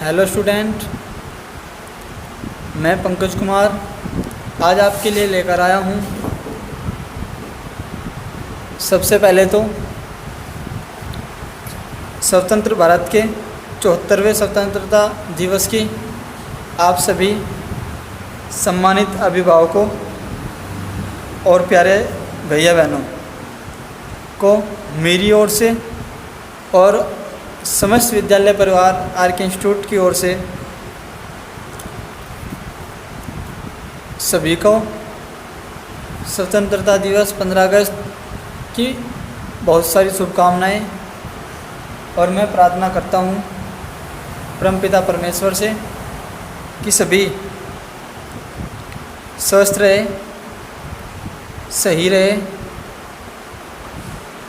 Hello student, मैं पंकज कुमार आज आपके लिए लेकर आया हूँ। सबसे पहले तो स्वतंत्र भारत के 74वें स्वतंत्रता दिवस की आप सभी सम्मानित अभिभावकों और प्यारे भैया बहनों को मेरी ओर से और समस्त विद्यालय परिवार आर.के. इंस्टीट्यूट की ओर से सभी को स्वतंत्रता दिवस 15 अगस्त की बहुत सारी शुभकामनाएं। और मैं प्रार्थना करता हूँ परमपिता परमेश्वर से कि सभी स्वस्थ रहे, सही रहे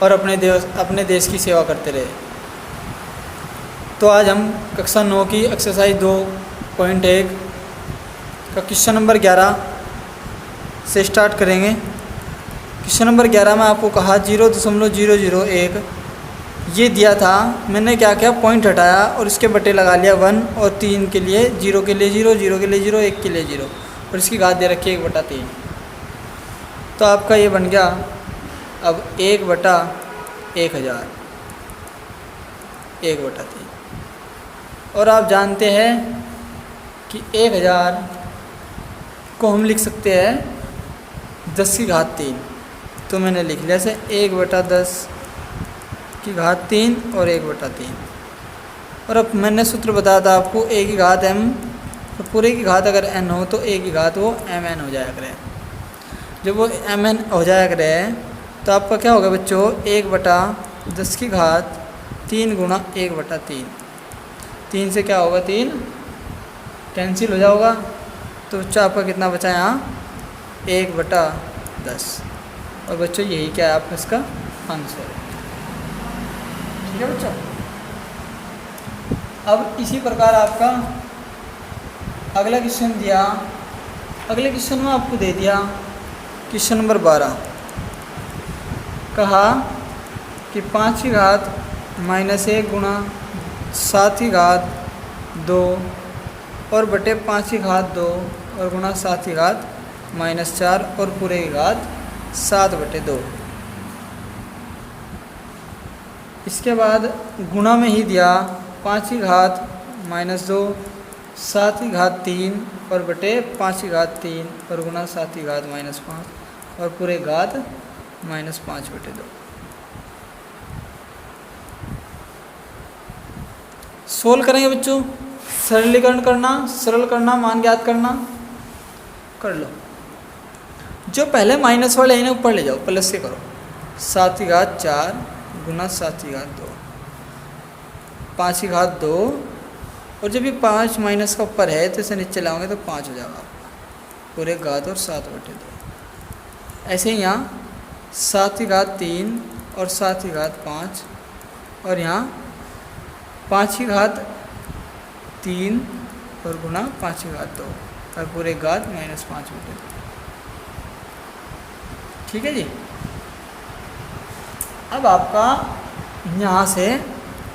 और अपने देश की सेवा करते रहे। तो आज हम कक्षा 9 की एक्सरसाइज 2.1 का क्वेश्चन नंबर 11 से स्टार्ट करेंगे। क्वेश्चन नंबर 11 में आपको कहा 0.001 ये दिया था, मैंने क्या किया, पॉइंट हटाया और इसके बटे लगा लिया 1 और 3 के लिए, 0 के लिए 0, 0 के लिए 0, 1 के लिए 0 और इसकी घात दे रखी है 1/3। तो आपका ये बन गया अब 1/1000, 1/3। और आप जानते हैं कि 1000 को हम लिख सकते हैं 10 की घात 3। तो मैंने लिख लिया से 1/10 की घात 3 और 1/3। और अब मैंने सूत्र बताया था आपको a की घात m, तो पूरे की घात अगर n हो तो a की घात वो mn हो जाया करे। जब वो mn हो जाया करे तो आपका क्या होगा बच्चों, 1/10 की घात 3 गुणा 1/3। 3 से क्या होगा, 3 कैंसिल हो जाएगा। तो बच्चा आपका कितना बचा यहाँ, 1/10। और बच्चों यही क्या है आपका इसका आंसर। ठीक है बच्चों। अब इसी प्रकार आपका अगला क्वेश्चन दिया, अगले क्वेश्चन में आपको दे दिया क्वेश्चन नंबर 12। कहा कि 5 की घात -1 गुणा 7 की घात 2 और बटे 5 की घात 2 और गुणा 7 की घात -4 और पूरे की घात 7/2। इसके बाद गुणा में ही दिया 5 की घात -2, 7 की घात 3 और बटे 5 की घात 3 और गुणा 7 की घात -5 और पूरे घात -5/2। सोल्व करेंगे बच्चों, सरलीकरण करना, सरल करना, मान ज्ञात करना, कर लो। जो पहले माइनस वाले इन्हें ऊपर ले जाओ, प्लस से करो। 7 की घात 4 गुना 7 की घात 2, 5 की घात 2 और जब ये 5 माइनस का ऊपर है तो इसे नीचे लाओगे तो 5 हो जाएगा पूरे घात और 7/2। ऐसे ही यहाँ 7 की घात 3 और 7 की घात 5 और यहाँ 5 की घात 3 और गुना 5 की घात 2 और पूरे घात -5/2। ठीक है जी। अब आपका यहाँ से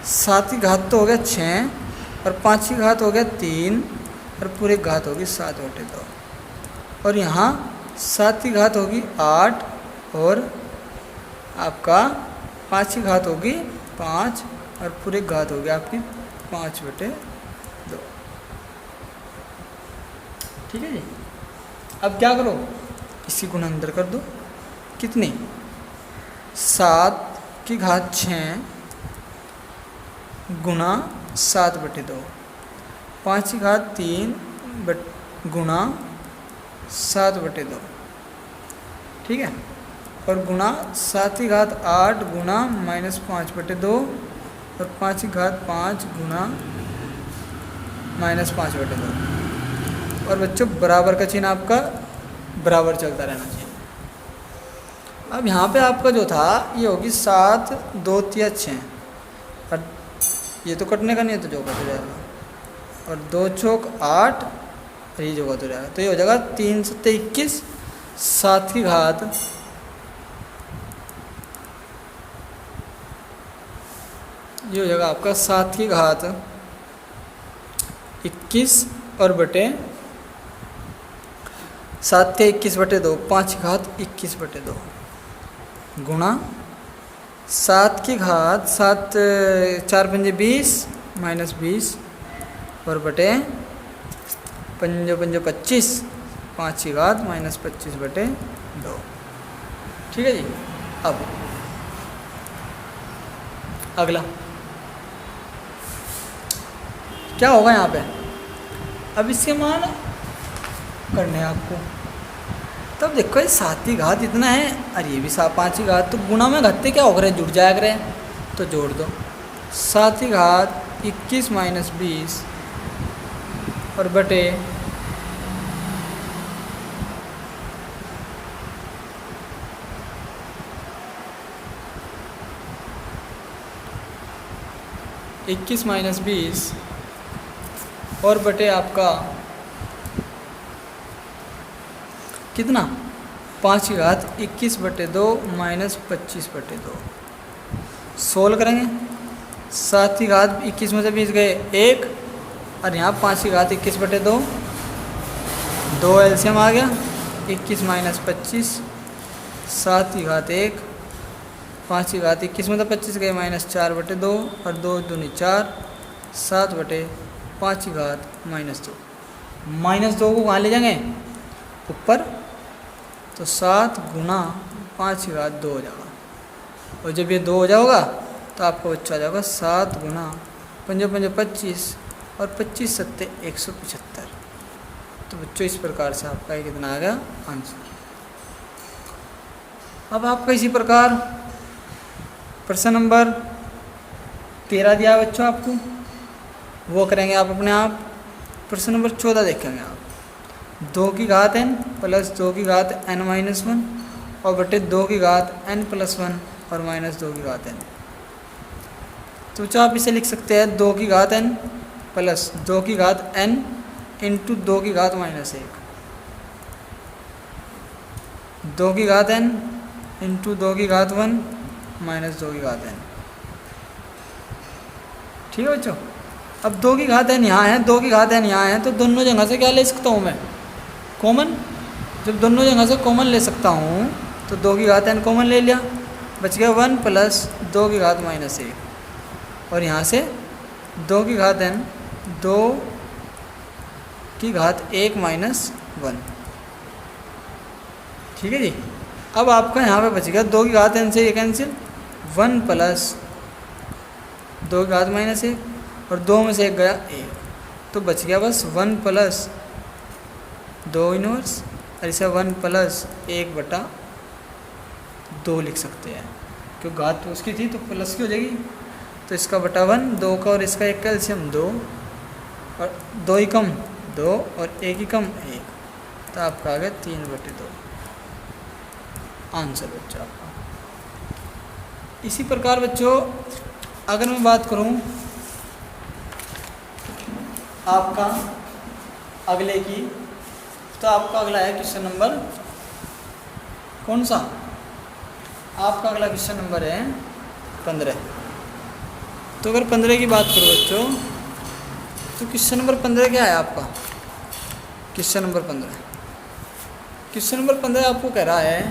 7 की घात तो हो गया 6 और 5 की घात हो गया 3 और पूरे घात होगी 7/2 और यहाँ 7 की घात होगी 8 और आपका 5 की घात होगी 5 और पूरे घात होगी आपकी 5/2। ठीक है जी। अब क्या करो, इसी गुणा अंदर कर दो। कितनी, 7 की घात 6 गुणा 7/2, 5 की घात 3 गुणा 7/2। ठीक है। और गुणा 7 की घात 8 गुणा -5/2 और 5 की घात 5 गुणा -5/2। और बच्चों बराबर का चिन्ह आपका बराबर चलता रहना चाहिए। अब यहाँ पे आपका जो था ये होगी 7 2 3 6 और ये तो कटने का नहीं है तो जो कट जाएगा और 2 चौक 8 और ये जो कट जाएगा तो ये हो जाएगा 3 7 21। 7 की घात ये हो जाएगा आपका 7 की घात 21 और बटे 7 के 21/2 5 की घात 21/2 गुणा 7 की घात 7 4 पंजे 20 माइनस 20 और बटे 5 पंजे 25 5 की घात माइनस 25/2। ठीक है जी। अब अगला क्या होगा यहाँ पे, अब इसके मान करने हैं आपको। तब देखो ये 7 की घात इतना है और ये भी 5 की घात, तो गुणा में घटते क्या हो रहे जुड़ जाया करे, तो जोड़ दो 7 की घात 21 माइनस 20 और बटे 21 माइनस 20 और बटे आपका कितना 5 की घात 21/2 माइनस 25/2 सोल्व करेंगे। 7 की घात 21 में से 20 गए 1 और यहाँ 5 की घात 21/2 2 एलसीएम आ गया 21 माइनस 25 7 की घात 1 5 की घात 21 में तो 25 गए माइनस 4/2 और 2 दूनी 4 7/5 की घात -2 को कहाँ ले जाएंगे ऊपर, तो 7 गुणा 5 की घात 2 हो जाएगा और जब ये 2 हो जाएगा तो आपका बच्चा आ जाएगा 7 गुणा 5 5 25 और 25 7 175। तो बच्चों इस प्रकार से आपका ये कितना आ गया आंसर। अब आपका इसी प्रकार प्रश्न नंबर 13 दिया है बच्चों आपको, वो करेंगे आप अपने आप। प्रश्न नंबर 14 देखेंगे आप 2 की घात n प्लस 2 की घात n-1 और बटे 2 की घात n+1 और -2 की घात n। तो बच्चों आप इसे लिख सकते हैं 2 की घात n प्लस 2 की घात n इंटू 2 की घात -1 2 की घात n इंटू 2 की घात 1 -2 की घात n। ठीक है बच्चों। अब 2 की घात n यहाँ है 2 की घात n यहाँ है, तो दोनों जगह से क्या ले सकता हूँ मैं कॉमन। जब दोनों जगह से कॉमन ले सकता हूँ तो 2 की घात n कॉमन ले लिया, बच गया 1 प्लस 2 की घात -1 और यहाँ से 2 की घात n 2 की घात 1 -1। ठीक है जी। अब आपका यहाँ पे बच गया 2 की घात n से ये कैंसिल 1 प्लस 2 की घात -1 और 2 में से 1 गया 1, तो बच गया बस 1 प्लस 2 इनवर्स और इसे 1 प्लस 1/2 लिख सकते हैं, क्योंकि घात तो उसकी थी तो प्लस की हो जाएगी। तो इसका बटा 1 2 का और इसका 1 का एलसीएम 2 और 2 ही कम 2 और 1 ही कम 1, तो आपका आ गया 3/2 आंसर बच्चों आपका। इसी प्रकार बच्चों अगर मैं बात करूं आपका अगले की, तो आपका अगला है क्वेश्चन नंबर कौन सा, आपका अगला क्वेश्चन नंबर है 15। तो अगर 15 की बात करो बच्चों तो क्वेश्चन नंबर 15 क्या है आपका, क्वेश्चन नंबर 15 आपको कह रहा है,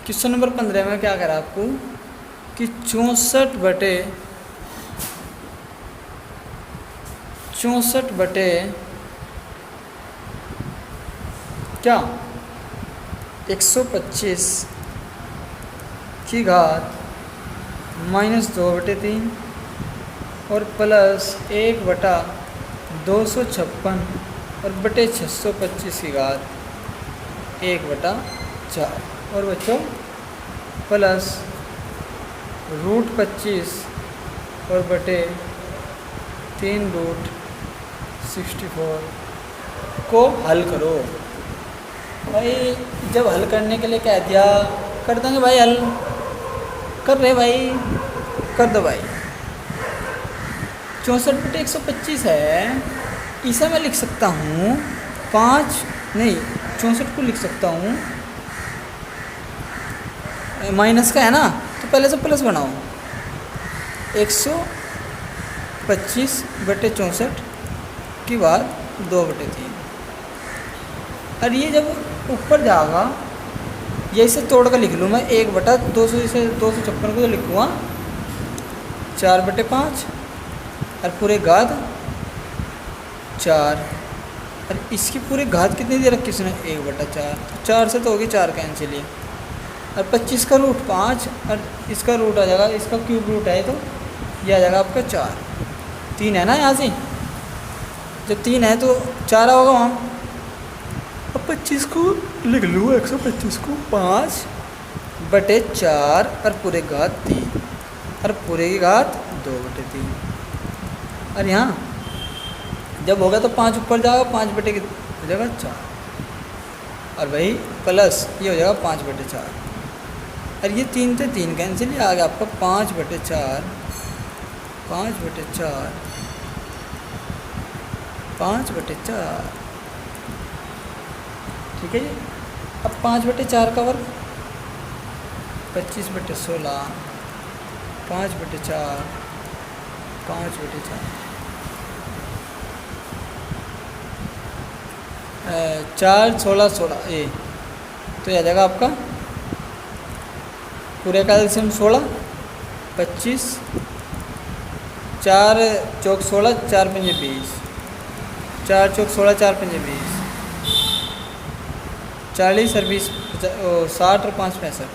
क्वेश्चन नंबर 15 में क्या कह रहा है आपको कि 64 बटे क्या 125 की घात -2/3 और प्लस 1/256 और बटे 625 की घात 1/4 और बच्चों प्लस √25 और बटे 3√64 को हल करो। भाई जब हल करने के लिए कह दिया कर देंगे भाई, हल कर रहे भाई, कर दो भाई। 64/125 है, इसे मैं लिख सकता हूँ 5 नहीं 64 को लिख सकता हूँ, माइनस का है ना तो पहले से प्लस बनाओ 25/64 की बात 2/3। और ये जब ऊपर जाएगा ये इसे तोड़ कर लिख लूँ मैं 1/200, इसे 256 को तो लिखूँगा 4/5 और पूरे घात 4। और इसकी पूरी घात कितनी दे रखी इसने 1/4, 4 से तो होगी 4 कैंसिल है। और 25 का रूट 5 और इसका रूट आ जाएगा, इसका क्यूब रूट है तो ये आ जाएगा आपका 4। 3 है ना यहाँ से, जब 3 है तो 4 होगा वहाँ। अब 25 को लिख लूँ 125 को 5/4 और पूरे घात 3 और पूरे की घात 2/3। और यहाँ जब होगा तो 5 ऊपर जाएगा, 5 हो जाएगा 4 और वही प्लस ये हो जाएगा 5/4। और ये 3 से 3 कैंसिल, आ गया आपका 5/4, 5/4, 5/4। ठीक है जी। अब 5/4 का वर्ग 25/16, 5/4, 5/4, 4, 16, 16 ये तो आ जाएगा आपका पूरे का एलसीएम 16, 25, 4 चौक 16, 4 पंजे 20, 4 चौक 16, 4 पंजे 20, 40 और 20 60 और 5 65।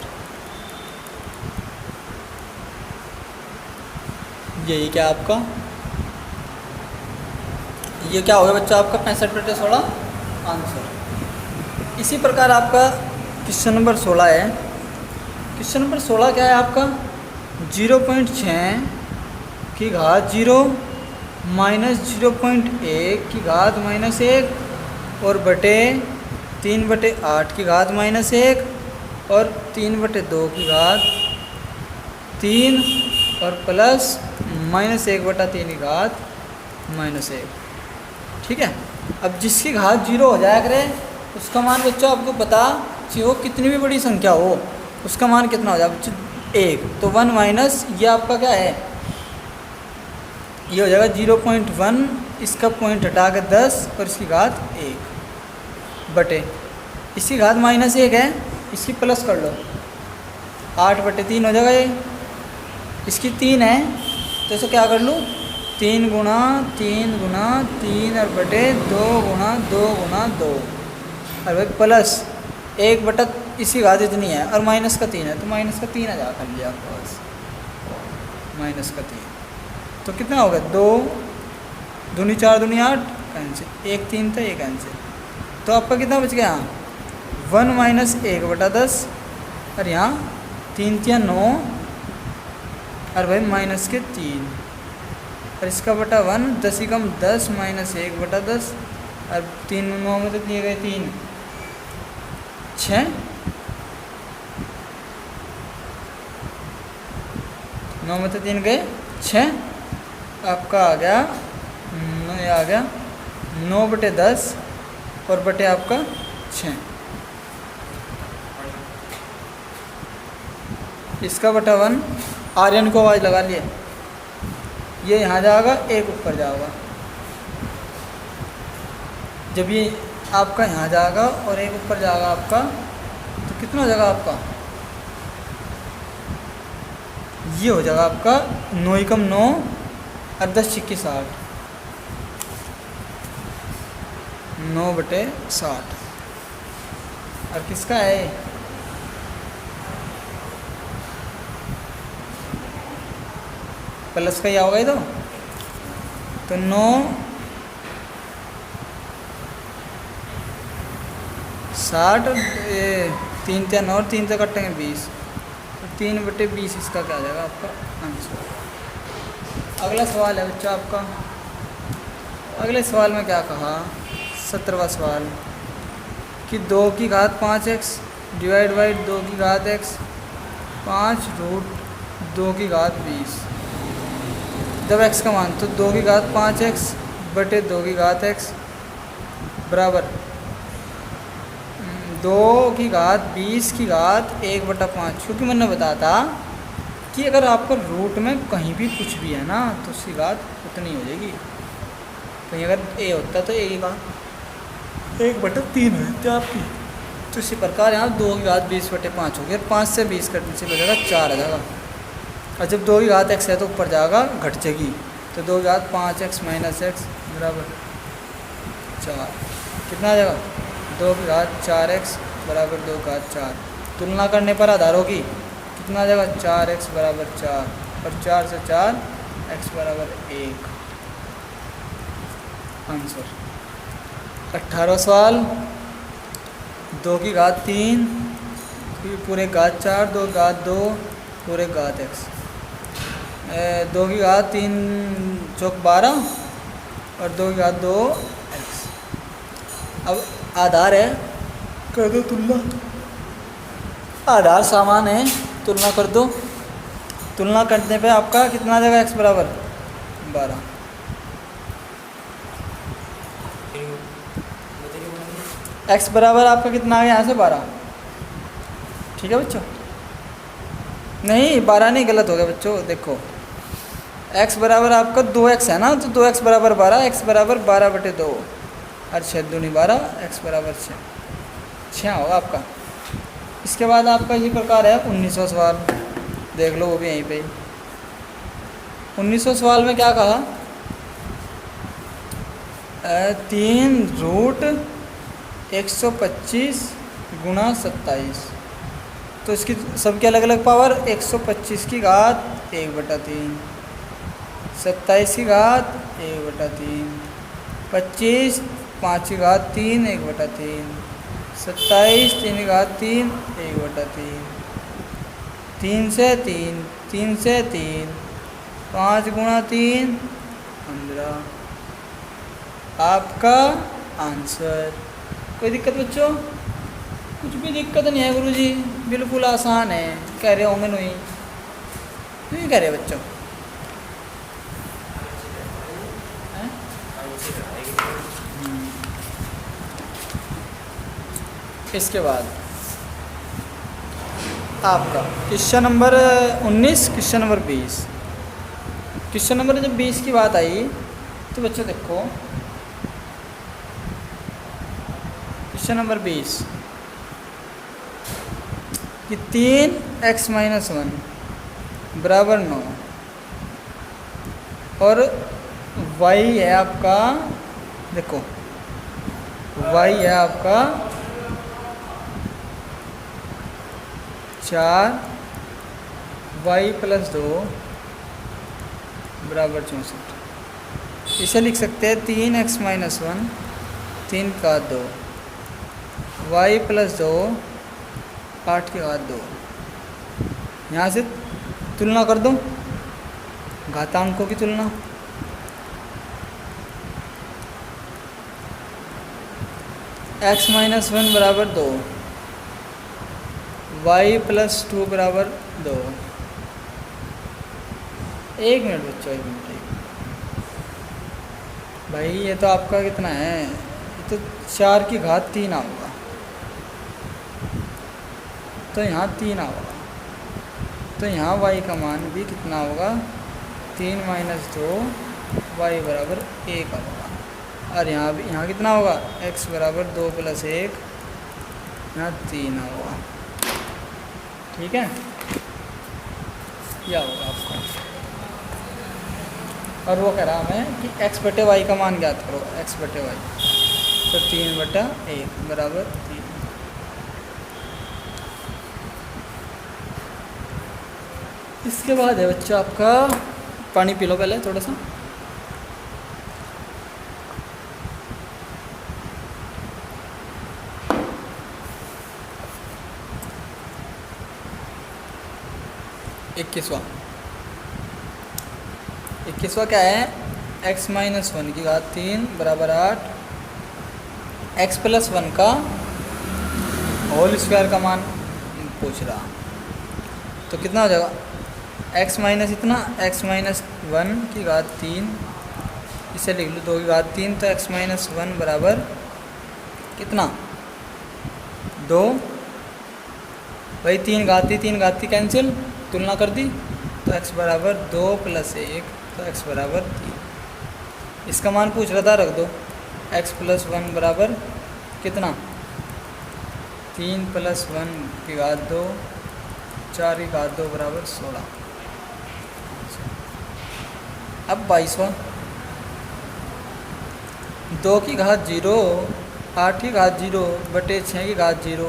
यही क्या आपका ये क्या होगा बच्चा आपका 65/16 आंसर। इसी प्रकार आपका क्वेश्चन नंबर 16 है। क्वेश्चन नंबर 16 क्या है आपका 0.6 की घात 0 माइनस 0.1 की घात -1 और बटे 3/8 की घात -1 और 3/2 की घात 3 और प्लस -1/3 की घात -1। ठीक है। अब जिसकी घात 0 हो जाया करे उसका मान बच्चों आपको पता चाहिए हो, कितनी भी बड़ी संख्या हो उसका मान कितना हो जाए बच्चों 1। तो 1 माइनस ये आपका क्या है ये हो जाएगा 0.1, इसका पॉइंट हटा के 10 और इसकी घात 1 बटे इसकी घात -1 है, इसकी प्लस कर लो 8/3 हो जाएगा ये। इसकी 3 है तो इसे क्या कर लूँ 3 गुणा 3 गुणा 3 और बटे 2 गुणा 2 गुणा 2 और भाई प्लस 1/, इसी घात इतनी है और माइनस का 3 है तो माइनस का 3 आ जाएगा कर लिया आपके पास माइनस का 3। तो कितना होगा 2 दूनी 4 दूनी 8 कैंसिल, 1 3 था 1 कैंसिल। तो आपका कितना बच गया 1 माइनस 1/10 और यहाँ 3 3 9 और भाई माइनस के 3 और इसका बटा 1 10 ही कम 10 माइनस 1/10 और 3 9 में तो दिए गए 3 6 9 में तो 3 गए 6 आपका आ गया ये आ गया 9/10 और बटे आपका 6। इसका बटा 1 आर्यन को आवाज़ लगा लिए ये यहाँ जाएगा 1 ऊपर जाएगा, जब ये आपका यहाँ जाएगा और 1 ऊपर जाएगा आपका तो कितना हो जाएगा आपका ये हो जाएगा आपका 9 कम 9 और 10 छिक्की 60 9/60 और किसका है प्लस का ही आओगे तो 9 60 3 3 और 3 से कटेंगे 20 तो 3/20 इसका क्या आ जाएगा आपका आंसर। अगला सवाल है बच्चा आपका, अगले सवाल में क्या कहा 17वां सवाल कि 2 की घात 5x डिवाइड बाई 2 की घात x 5 रूट 2 की घात 20 जब x का मान तो 2 की घात 5x बटे 2 की घात x बराबर 2 की घात 20 की घात 1/5। क्योंकि मैंने बताया था कि अगर आपका रूट में कहीं भी कुछ भी है ना तो उसकी घात इतनी हो जाएगी। कहीं अगर ए होता तो ए का 1/3 हो जाती आपकी। तो इसी प्रकार यहाँ 2 की घात 20/5 हो गया। 5 से 20 कटने से हो जाएगा 4 आ जाएगा। और जब 2 की घात x है तो ऊपर जाएगा घट जाएगी। तो 2 की घात 5x - x बराबर 4 कितना आ जाएगा 2 की घात 4x बराबर 2 की घात 4। तुलना करने पर आधार होगी कितना आ जाएगा 4x बराबर 4 और 4 से 4 x बराबर 1। आंसर 18वां सवाल 2 की घात 3 पूरे घात 4 2 की घात 2 पूरे घात x 2 की घात 3 चौक 12 और 2 की घात 2 x। अब आधार है कर दो तुलना। आधार सामान है तुलना कर दो। तुलना करने पे आपका कितना आ जाएगा x बराबर 12। x बराबर आपका कितना आ गया यहाँ से 12। ठीक है बच्चों, नहीं 12 नहीं, गलत हो गया बच्चों। देखो x बराबर आपका 2x है ना, तो 2x बराबर 12, x बराबर 12/2 और 6 दूनी 12, x बराबर 6 होगा आपका। इसके बाद आपका ये प्रकार है 19वां सवाल, देख लो वो भी यहीं पे। 19वां सवाल में क्या कहा 3√125 गुणा 27। तो इसकी सबके अलग अलग पावर 125 की घात 1/3, 27 की घात 1/3, 25 5 की घात 3 1/3, 27 3 की घात 3 1/3, 3 से 3 3 से 3 5 गुणा 3 15 आपका आंसर। कोई दिक्कत बच्चों? कुछ भी दिक्कत नहीं है गुरुजी, बिल्कुल आसान है। कह रहे होंगे नहीं कह रहे बच्चों? इसके बाद आपका question number 19, question number 20। Question number जब 20 की बात आई तो बच्चों देखो क्वेश्चन नंबर 20 कि 3x - 1 बराबर 9 और y है आपका, देखो y है आपका 4, y + 2 बराबर 64। इसे लिख सकते हैं 3x - 1 3 का 2 y + 2 8 की घात 2। यहाँ से तुलना कर दो, घातांकों की तुलना। x - 1 बराबर 2, y + 2 बराबर 2। एक मिनट बच्चों, एक मिनट भाई, ये तो आपका कितना है, ये तो 4 की घात 3 आऊँगा, तो यहाँ 3 आऊँगा, तो यहाँ y का मान भी कितना होगा 3 - 2 y बराबर 1 होगा। और यहाँ कितना होगा x बराबर 2 + 1, यहाँ 3 होगा। ठीक है, यह होगा आपका। और वो कह रहा हमें कि x/y का मान ज्ञात करो, x/y, तो 3/1 बराबर 3। इसके बाद है बच्चा आपका, पानी पी लो पहले थोड़ा सा। इक्कीसवां क्या है x - 1 की घात 3 बराबर 8, x + 1 का होल स्क्वायर का मान पूछ रहा। तो कितना हो जाएगा x माइनस इतना, x - 1 की घात 3, इसे लिख लो 2 की घात 3, तो x - 1 बराबर कितना 2। भाई 3 घाती कैंसिल, तुलना कर दी, तो x बराबर 2 + 1, तो x बराबर 3। इसका मान पूछ रहा था, रख दो। x प्लस 1 बराबर कितना, 3 प्लस 1 की घात 2, 4 की घात 2 बराबर 16। अब 22वां, 2 की घात 0, 8 की घात 0 बटे 6 की घात 0,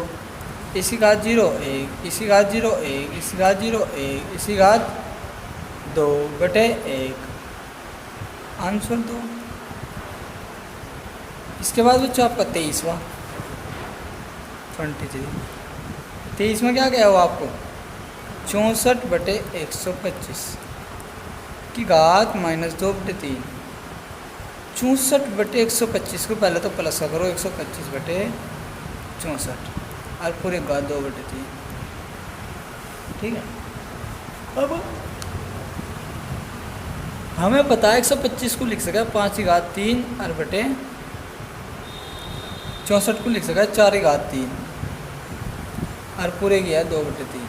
इसी घात 0 1, इसी घात 0 1, इसी घात 0 1, इसी घात 2 बटे 1, आंसर 2। इसके बाद बच्चों आपका 23वां 23, 23 में क्या गया हो आपको, 64 बटे 125 की घात -2 बटे 3, 64 बटे 125 को पहले तो प्लस का करो, 125 बटे 64 और पूरे घात 2 बटे 3, ठीक है। अब हमें पता है 125 को लिख सका 5 की घात 3 और बटे 64 को लिख सका 4 की घात 3 और पूरे किया 2 बटे 3।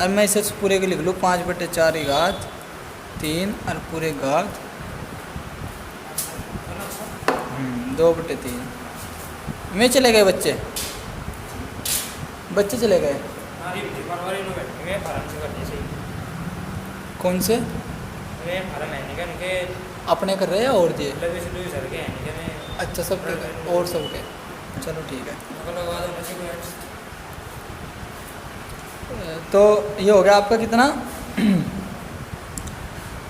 और मैं इसे पूरे के लिख लूँ 5 बटे 4 की घात 3 और पूरे घात 2 बटे 3 में चले गए बच्चे, बच्चे चले गए कौन से अपने कर रहे हैं और दिए, अच्छा सब के और सब के, चलो ठीक है। तो ये हो गया आपका कितना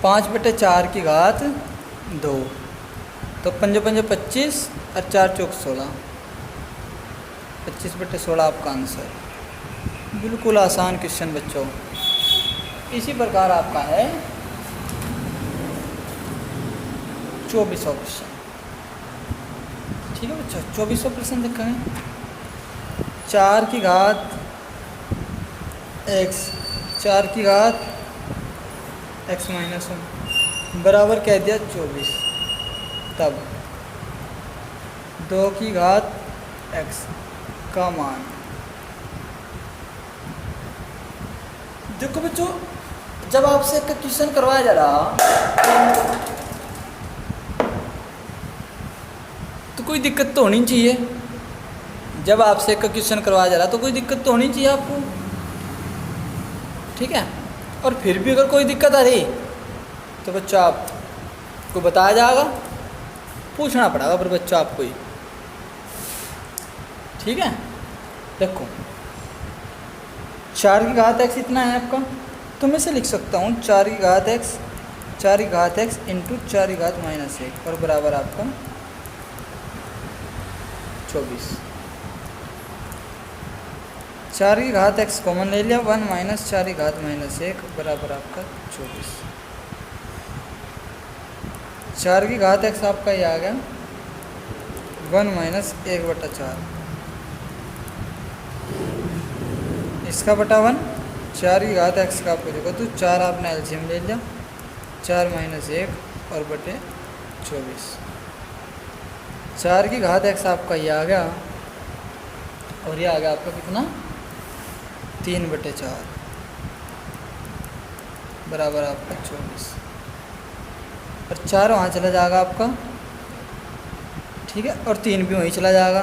5 बटे 4 की घात 2, तो 5 5 25 और 4 चौक 16, 25 बटे 16 आपका आंसर। बिल्कुल आसान क्वेश्चन बच्चों। इसी प्रकार आपका है 24वां क्वेश्चन, ठीक है बच्चों। 24वां प्रश्न देखेंगे, 4 की घात x, 4 की घात x माइनस 1 बराबर कह दिया 24, तब 2 की घात x का मान, देखो बच्चों जब आपसे एक क्वेश्चन करवाया जा रहा तो कोई दिक्कत तो होनी चाहिए, जब आपसे एक क्वेश्चन करवाया जा रहा तो कोई दिक्कत तो होनी चाहिए आपको, ठीक है। और फिर भी अगर कोई दिक्कत आ रही तो बच्चों आपको बताया जाएगा, पूछना पड़ेगा फिर बच्चों आपको ही, ठीक है। देखो 4 की घात x इतना है आपका, तो मैं से लिख सकता हूँ 4 की घात x इंटू 4 की घात -1 और बराबर आपका 24। 4 की घात x कॉमन ले लिया, 1 माइनस 4 की घात -1 बराबर आपका 24। 4 की घात x आपका ये आ गया 1 माइनस 1 बटा 4, इसका बटा 1, 4 की घात x का आपको देखो तो 4 आपने एलसीएम ले लिया, 4 माइनस 1 और बटे 24। 4 की घात x आपका ये आ गया और ये आ गया आपका कितना 3 बटे 4 बराबर आपका 24, और 4 वहाँ चला जाएगा आपका, ठीक है, और 3 भी वहीं चला जाएगा,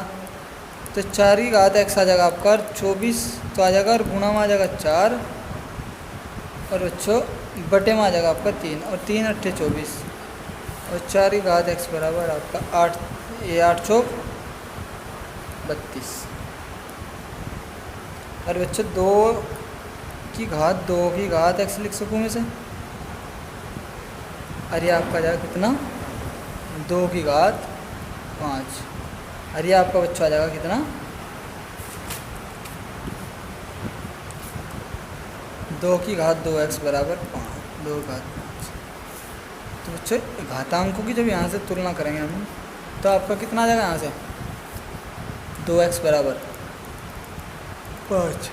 तो 4 की घात x आ जाएगा आपका 24 तो आ जाएगा, और गुणा में आ जाएगा 4 और बच्चों बटे में आ जाएगा आपका 3, और 3 अट्ठे 24 और 4 की घात x बराबर आपका 8, ये 8 चौक 32, और बच्चों 2 की घात x लिख सकूँ मैं से, अरे आपका जाएगा कितना 2 की घात 5, अरे आपका बच्चा आ जाएगा कितना 2 की घात 2x बराबर 5, 2 घात 5। तो बच्चों घातांकों की जब यहाँ से तुलना करेंगे हम तो आपका कितना आ जाएगा यहाँ से 2x बराबर 5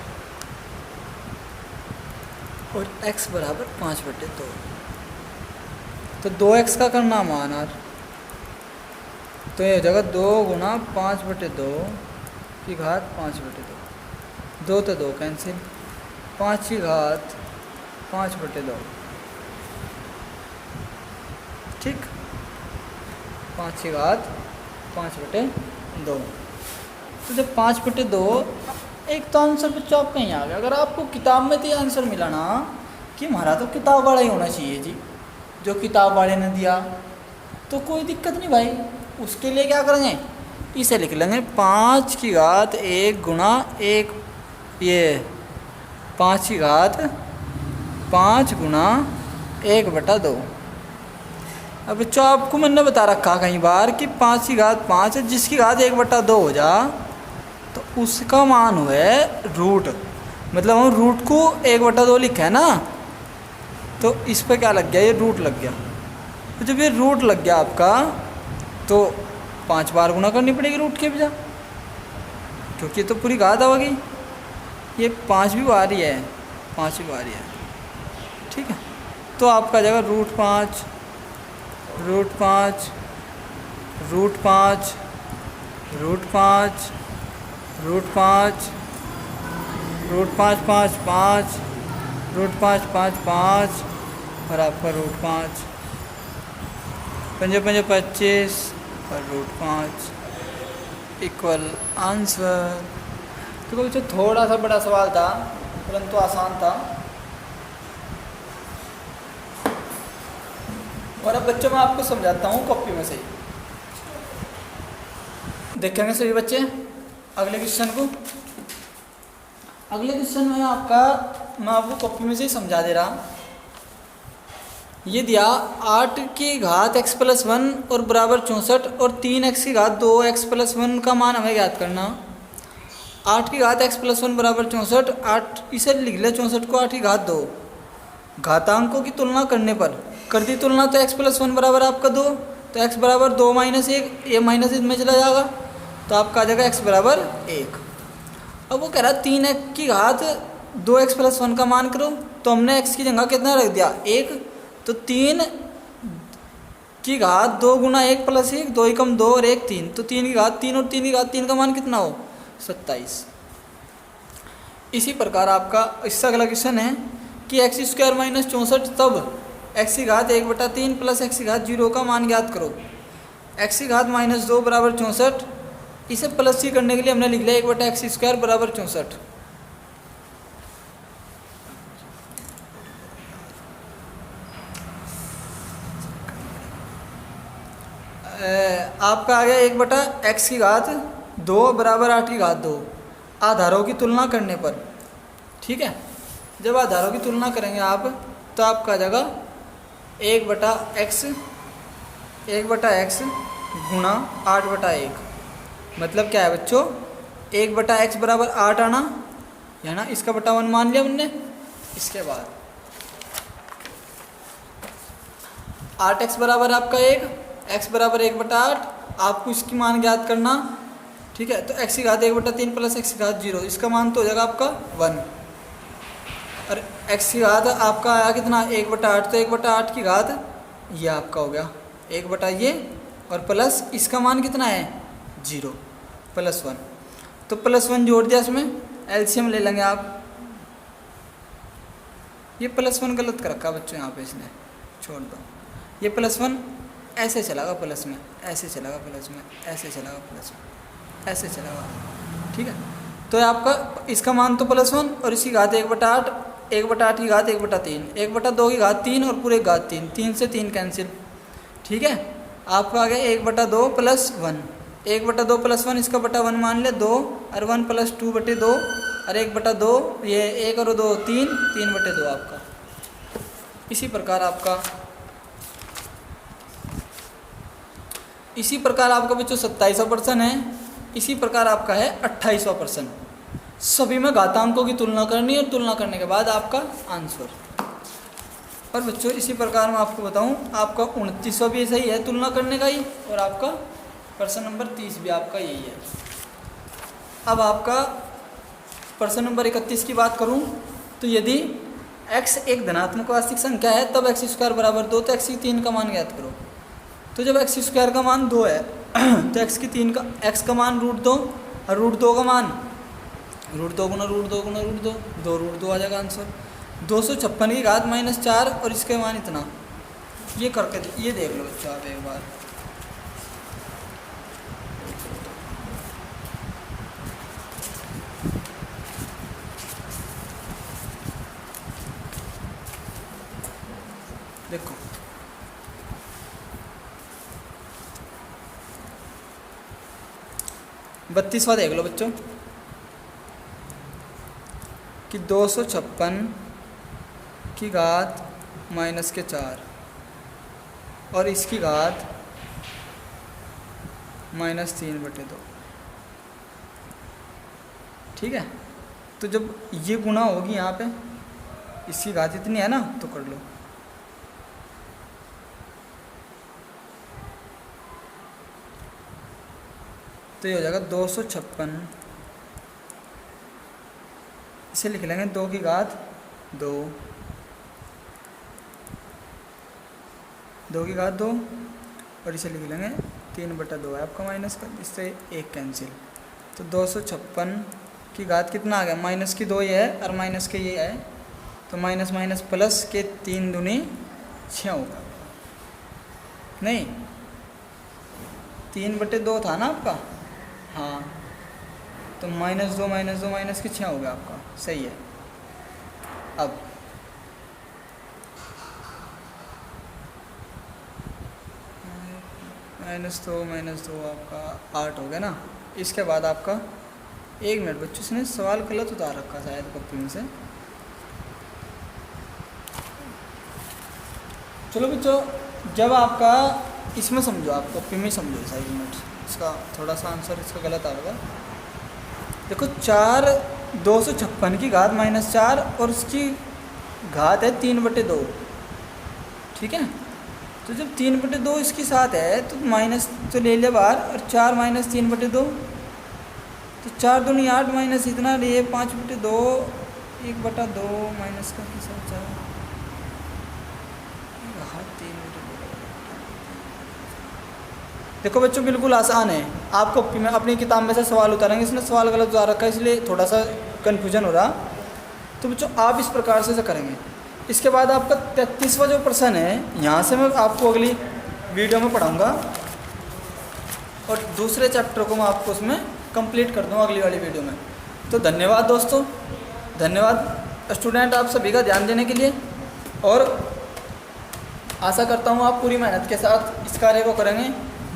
और x बराबर 5 बटे 2, तो 2x का करना मान यार, तो ये हो जाएगा 2 गुणा 5 बटे 2 की घात 5 बटे 2, 2 तो 2 कैंसिल, 5 की घात 5 बटे 2, ठीक, 5/5/2। तो जब 5/2, एक तो आंसर बच्चों आप कहीं आ गया। अगर आपको किताब में तो ये आंसर मिला ना कि हमारा तो किताब वाला ही होना चाहिए जी, जो किताब वाले ने दिया, तो कोई दिक्कत नहीं भाई। उसके लिए क्या करेंगे, इसे लिख लेंगे 5/1 गुणा 1, ये 5 गुणा 1/2। अब बच्चों आपको मैंने बता रखा कई बार कि 5/5 जिसकी घात 1/2 हो जा तो उसका मान हुए रूट। मतलब हम रूट को 1/2 लिखा है ना, तो इस पर क्या लग गया, ये रूट लग गया। तो जब ये रूट लग गया आपका तो 5 बार गुणा करनी पड़ेगी रूट के बजाय, क्योंकि ये तो पूरी घात आ गई। ये 5 भी बार ही है, 5 भी बार ही है। ठीक है, तो आपका जाएगा √5 √5 √5 √5 √5 √5 √5 और आपका √5 5 25 और √5 इक्वल आंसर। तो बच्चों थोड़ा सा बड़ा सवाल था परंतु आसान था। और अब बच्चों मैं आपको समझाता हूँ कॉपी में से। देखेंगे सभी बच्चे अगले क्वेश्चन को। अगले क्वेश्चन में मैं आपको कॉपी में से ही समझा दे रहा। ये दिया 8 की घात x+1 और बराबर 64 और 3x की घात 2x+1 का मान हमें ज्ञात करना। 8 की घात x+1 बराबर 64, 8 इसे लिख ले 64 को 8 की घात 2। घातांकों की तुलना करने पर कर दी तुलना, तो x+1 बराबर आपका 2, तो x बराबर 2 - 1, ये माइनस इसमें चला जाएगा, तो आपका आ जाएगा x बराबर 1। अब वो कह रहा 3x की घात 2x+1 का मान करो, तो हमने x की जगह कितना रख दिया 1, तो 3 की घात 2 गुणा 1 + 1, 2 × 2 और 1 3, तो 3 की घात 3 और 3 की घात 3 का मान कितना हो 27। इसी प्रकार आपका इससे अगला क्वेश्चन है कि x² - 64 तब x की घात 1/3 + x की घात 0 का मान ज्ञात करो। x की घात -2 बराबर 64, इसे प्लस सी करने के लिए हमने लिख लिया 1/x² बराबर 64। आपका आ गया 1/x की घात 2 बराबर 8 की घात 2 आधारों की तुलना करने पर। ठीक है, जब आधारों की तुलना करेंगे आप तो आपका आ जाएगा 1/x गुणा 8/1। मतलब क्या है बच्चों, 1/x बराबर 8 आना है ना, इसका बटा 1 मान लिया हमने। इसके बाद 8x बराबर आपका 1, x बराबर 1/8, आपको इसकी मान ज्ञात करना। ठीक है, तो x की घात 1/3 + x की घात 0, इसका मान तो हो जाएगा आपका 1। और x की घात आपका आया कितना 1/8, तो 1/8 की घात ये आपका हो गया 1 ये, और प्लस इसका मान कितना है 0 +1, तो +1 जोड़ दिया इसमें, एलसीएम ले लेंगे आप। ये +1 गलत कर रखा बच्चों यहाँ पे, इसने छोड़ दो। ये +1 ऐसे चलेगा प्लस में, ऐसे चलेगा प्लस में, ऐसे चलेगा प्लस में, ऐसे चलेगा। ठीक है, तो आपका इसका मान तो +1 और इसकी घात 1/8, 1/8 की घात 1/3, 1/2 की घात 3 और पूरे घात 3, 3 से 3 कैंसिल। ठीक है, आपका आ गया 1/2 + 1, 1/2 + 1, इसका बटा 1 मान ले 2, और 1 + 2/2 और 1/2, ये 1 और 2 3, 3/2 आपका। इसी प्रकार आपका बच्चों 27% है। इसी प्रकार आपका है 28%। सभी में घातांकों की तुलना करनी है, और तुलना करने के बाद आपका आंसर। और बच्चों इसी प्रकार मैं आपको बताऊं, आपका 29वां भी सही है तुलना करने का ही, और आपका प्रश्न नंबर 30 भी आपका यही है। अब आपका प्रश्न नंबर 31 की बात करूं, तो यदि x एक धनात्मक वास्तविक संख्या है तब x² बराबर 2, तो x की 3 का मान ज्ञात करो। तो जब x² का मान 2 है तो x का मान √2, और √2 का मान √2 गुना √2 गुना √2, 2 √2 आ जाएगा आंसर। 256 की घात -4 और इसके मान इतना ये करके ये देख लो बच्चों आप एक बार। देखो बत्तीसवां देख लो बच्चों कि 256 की घात माइनस के 4 और इसकी घात -3/2। ठीक है, तो जब ये गुणा होगी यहाँ पे, इसकी घात इतनी है ना, तो कर लो। तो ये हो जाएगा 256, इसे लिख लेंगे 2 की घात 2, 2 की घात 2, और इसे लिख लेंगे 3/2 है आपका माइनस का, इससे 1 कैंसिल। तो 256 की घात कितना आ गया, माइनस की 2 ये है और माइनस के ये है, तो माइनस माइनस प्लस के 3 दूनी 6 होगा। नहीं 3/2 था ना आपका, हाँ, तो -2 -2 माइनस के 6 हो गया आपका, सही है। अब -2 आपका 8 हो गया ना। इसके बाद आपका 1 मिनट बच्चों, इसने सवाल गलत उतार रखा शायद कॉपी में से। चलो बच्चों, जब आपका इसमें समझो, आप कॉपी में समझो सारे यूनिट्स, इसका थोड़ा सा आंसर इसका गलत आ होगा। देखो 256 की घात -4 और उसकी घात है 3/2। ठीक है, तो जब 3/2 इसके साथ है तो माइनस तो ले लिया बाहर, और 4 - 3/2, तो 4 दूनी 8 माइनस इतना ये 5/2, 1/2 माइनस का किस साथ 4, 3/2। देखो बच्चों बिल्कुल आसान है, आपको अपनी किताब में से सवाल उतारेंगे, इसने सवाल गलत उतार रखा है इसलिए थोड़ा सा कन्फ्यूजन हो रहा। तो बच्चों आप इस प्रकार से करेंगे। इसके बाद आपका 33वां जो प्रश्न है, यहाँ से मैं आपको अगली वीडियो में पढ़ाऊँगा, और दूसरे चैप्टर को मैं आपको उसमें कंप्लीट कर दूँगा अगली वाली वीडियो में। तो धन्यवाद दोस्तों, धन्यवाद स्टूडेंट, आप सभी का ध्यान देने के लिए, और आशा करता हूँ आप पूरी मेहनत के साथ इस कार्य को करेंगे।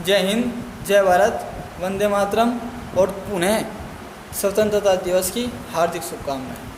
जय हिंद, जय भारत, वंदे मातरम, और पुनः स्वतंत्रता दिवस की हार्दिक शुभकामनाएं।